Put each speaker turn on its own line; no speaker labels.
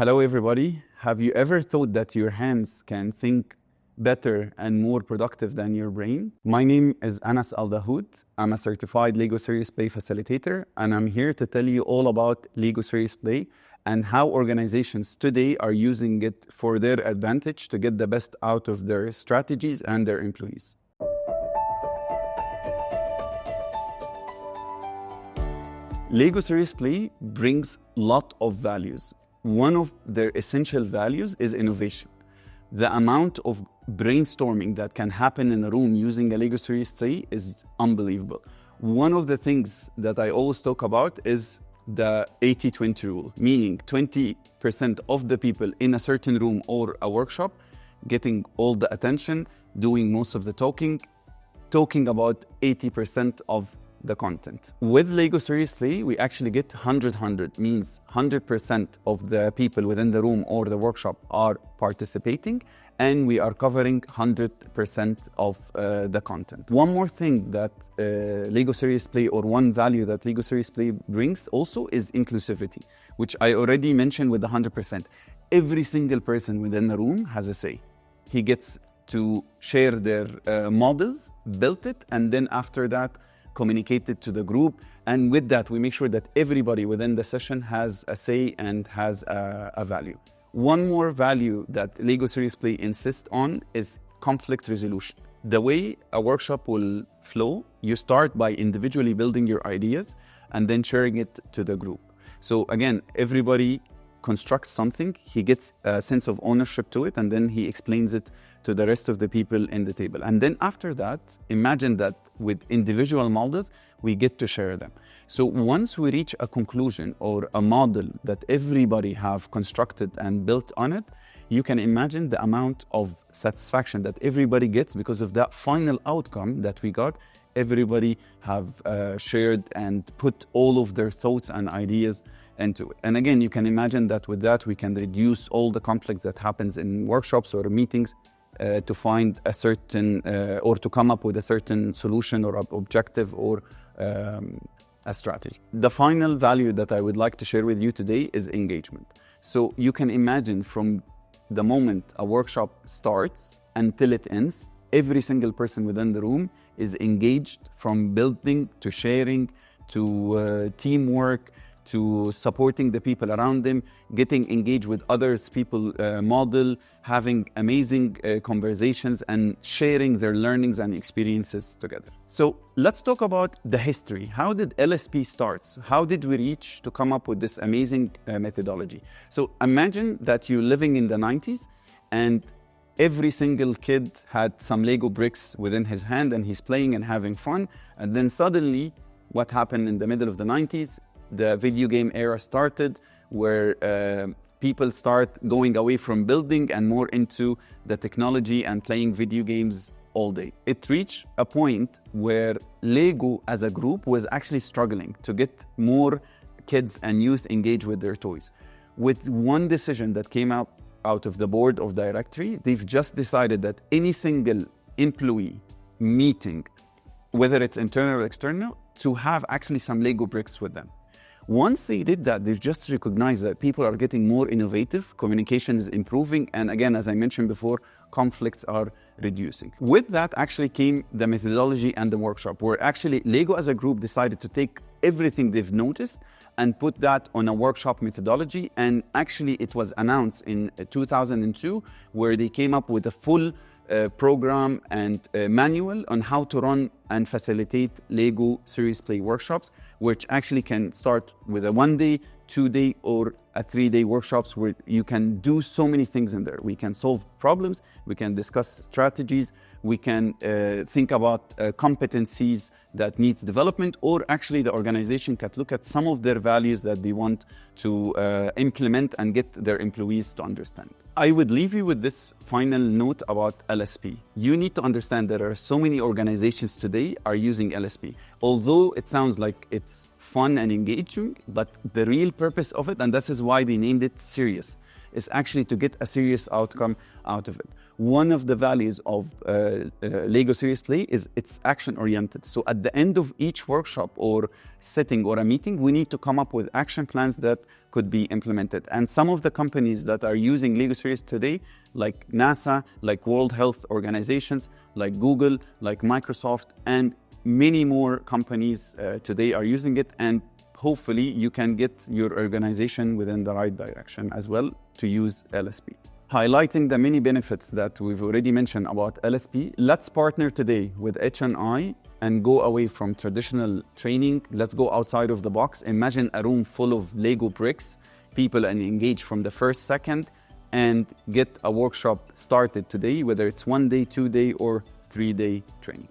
Hello, everybody. Have you ever thought that your hands can think better and more productive than your brain? My name is AlDahoud. I'm a certified Lego Serious Play facilitator, and I'm here to tell you all about Lego Serious Play and how organizations today are using it for their advantage to get the best out of their strategies and their employees. Lego Serious Play brings a lot of values. One of their essential values is innovation. The amount of brainstorming that can happen in a room using a Lego Serious Play is unbelievable. One of the things that I always talk about is the 80-20 rule, meaning 20% of the people in a certain room or a workshop getting all the attention, doing most of the talking about 80% of the content. With Lego Serious Play, we actually get 100-100, means 100% of the people within the room or the workshop are participating, and we are covering 100% of the content. One more thing that Lego Serious Play, or one value that Lego Serious Play brings also, is inclusivity, which I already mentioned with the 100%. Every single person within the room has a say. He gets to share their models, build it, and then after that, communicate it to the group. And with that, we make sure that everybody within the session has a say and has a value. One more value that Lego Serious Play insists on is conflict resolution. The way a workshop will flow, you start by individually building your ideas and then sharing it to the group. So again, everybody constructs something, he gets a sense of ownership to it, and then he explains it to the rest of the people in the table. And then after that, imagine that with individual models, we get to share them. So once we reach a conclusion or a model that everybody have constructed and built on it, you can imagine the amount of satisfaction that everybody gets because of that final outcome that we got. Everybody have shared and put all of their thoughts and ideas into it. And again, you can imagine that with that, we can reduce all the conflicts that happens in workshops or meetings to find a certain, or to come up with a certain solution or objective or a strategy. The final value that I would like to share with you today is engagement. So you can imagine from the moment a workshop starts until it ends, every single person within the room is engaged, from building to sharing to teamwork to supporting the people around them, getting engaged with others, people model, having amazing conversations and sharing their learnings and experiences together. So let's talk about the history. How did LSP start? How did we reach to come up with this amazing methodology? So imagine that you're living in the 90s and every single kid had some Lego bricks within his hand and he's playing and having fun. And then suddenly, what happened in the middle of the 90s? The video game era started, where people start going away from building and more into the technology and playing video games all day. It reached a point where Lego as a group was actually struggling to get more kids and youth engaged with their toys. With one decision that came out of the board of directory, they've just decided that any single employee meeting, whether it's internal or external, to have actually some Lego bricks with them. Once they did that, they just recognized that people are getting more innovative, communication is improving, and again, as I mentioned before, conflicts are reducing. With that actually came the methodology and the workshop, where actually Lego as a group decided to take everything they've noticed and put that on a workshop methodology. And actually it was announced in 2002, where they came up with a full program and manual on how to run and facilitate Lego Serious Play workshops, which actually can start with a 1-day, 2-day, or a 3-day workshops, where you can do so many things in there. We can solve problems, we can discuss strategies, we can think about competencies that needs development, or actually the organization can look at some of their values that they want to implement and get their employees to understand. I would leave you with this final note about LSP. You need to understand there are so many organizations today are using LSP. Although it sounds like it's fun and engaging, but the real purpose of it, and this is why they named it serious, is actually to get a serious outcome out of it. One of the values of Lego Serious Play is it's action-oriented. So at the end of each workshop or setting or a meeting, we need to come up with action plans that could be implemented. And some of the companies that are using Lego Serious today, like NASA, like World Health Organizations, like Google, like Microsoft, and many more companies today are using it. And hopefully you can get your organization within the right direction as well to use LSP. Highlighting the many benefits that we've already mentioned about LSP, let's partner today with H&I and go away from traditional training. Let's go outside of the box. Imagine a room full of Lego bricks, people and engage from the first second, and get a workshop started today, whether it's 1 day, 2 day, or 3 day training.